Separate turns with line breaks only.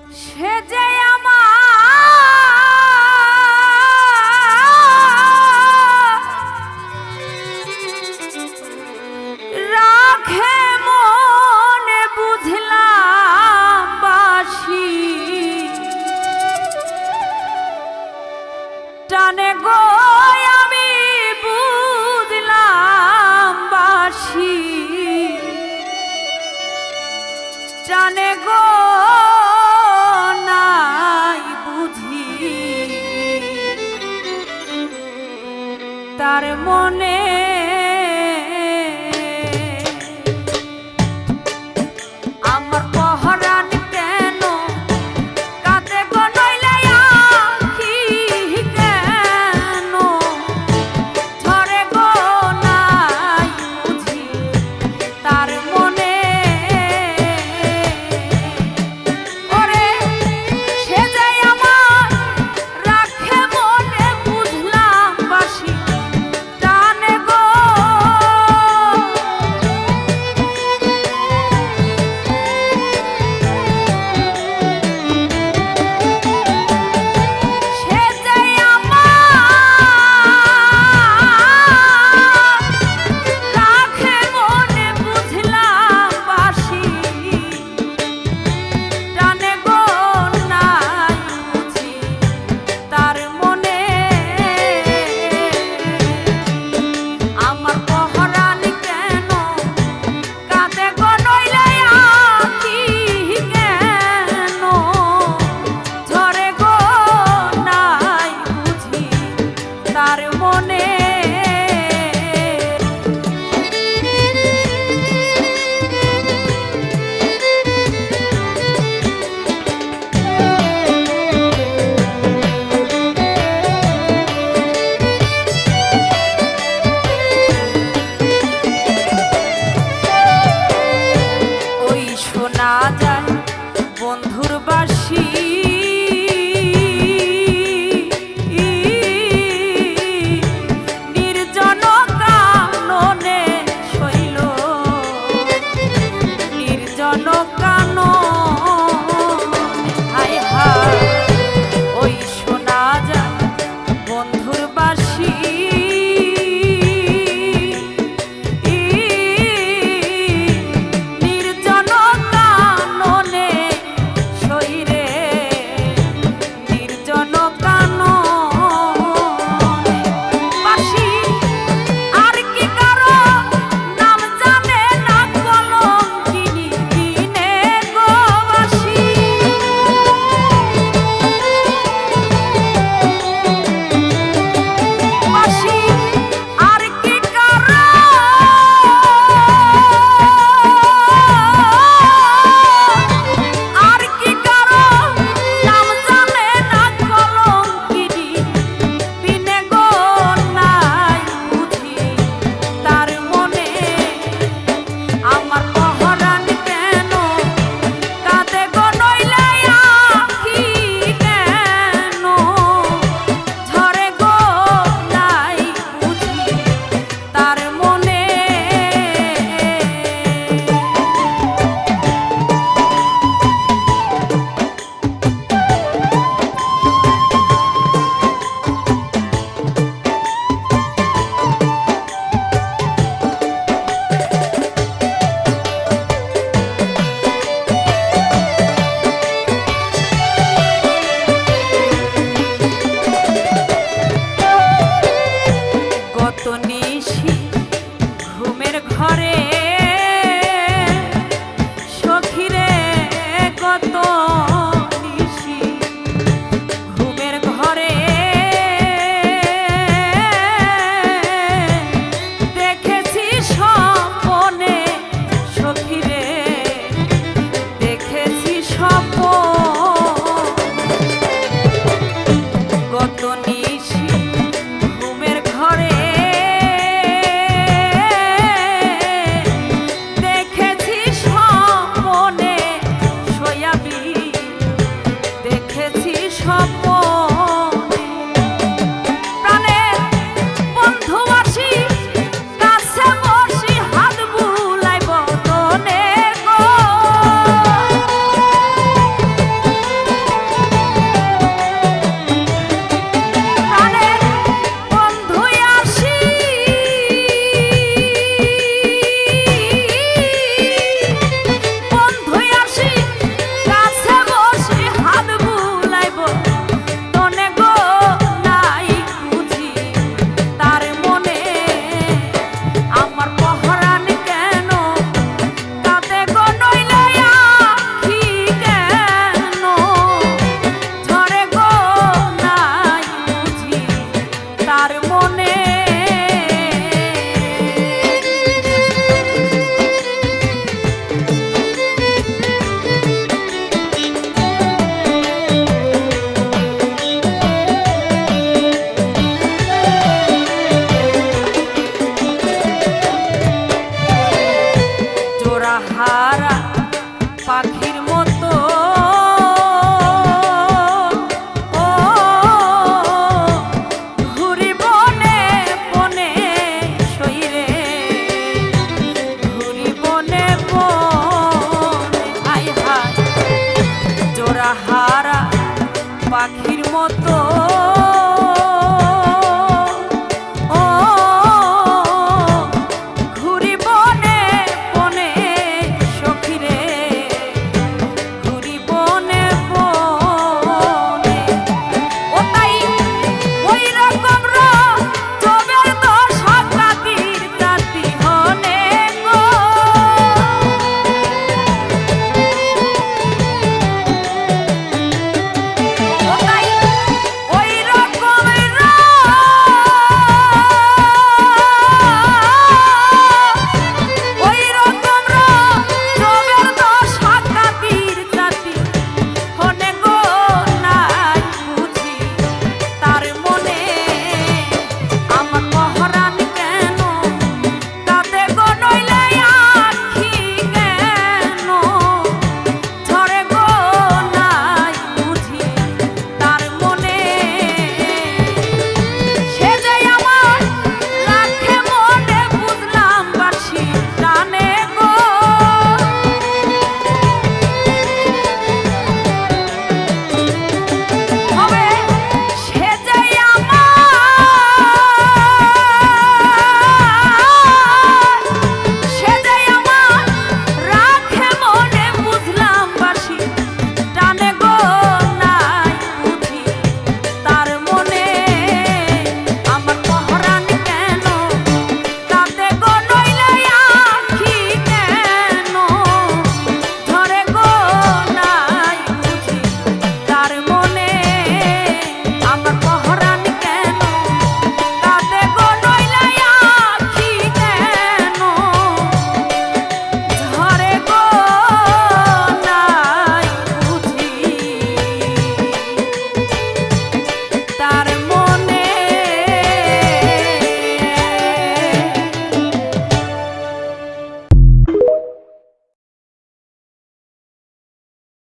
সে যে আমার রাখে মনে বুঝলাম বাসি টানে গো আমি বুঝলাম বাসি টানে গো নাই বুঝি তার মনে আমার পহরান কেন কাঁদে গো নইলে আখি কেন ঝরে গো নাই বুঝি তার মনে ওরে সে যে আমার রাখে মনে বুঝলাম বাসি টানে গো সে যে আমার রাখে মনে বুঝলাম বাসি টানে গো নাই বুঝি তার মনে আমার পহরান কেন কাঁদে গো নইলে আখি কেন ঝরে গো নাই বুঝি তার মনে ওই শোনা যায় বন্ধুর বাসি নির্জন কাননে শৈল নির্জন কাননে হায় হায় ওই শোনা যায় বন্ধুর বাসি নির্জন কাননে শৈরে নির্জন কাননে বাসি আর কি কারো নাম জানে না কলঙ্কিনী দিনে গো বাসি বাসি আর কি কারো আর কি কারো নাম জানে না কলঙ্কিনী দিনে গো নাই বুঝি তার মনে আমার পহরান কেন কাঁদে গো নইলে আখি কেন ঝরে গো নাই বুঝি তার মনে কত নিশি ঘুমের ঘরে সখিরে কত নিশি ঘুমের ঘরে দেখেছি স্বপনে সখিরে দেখেছি স্বপনে কত নিশি ঘুমের ঘরে দেখেছি স্বপনে সয়াবি দেখেছি স্বপনে প্রাণের বন্ধু বাসি কাছে বসি হাত বুলাই বদনে গো হারা পাখির মতো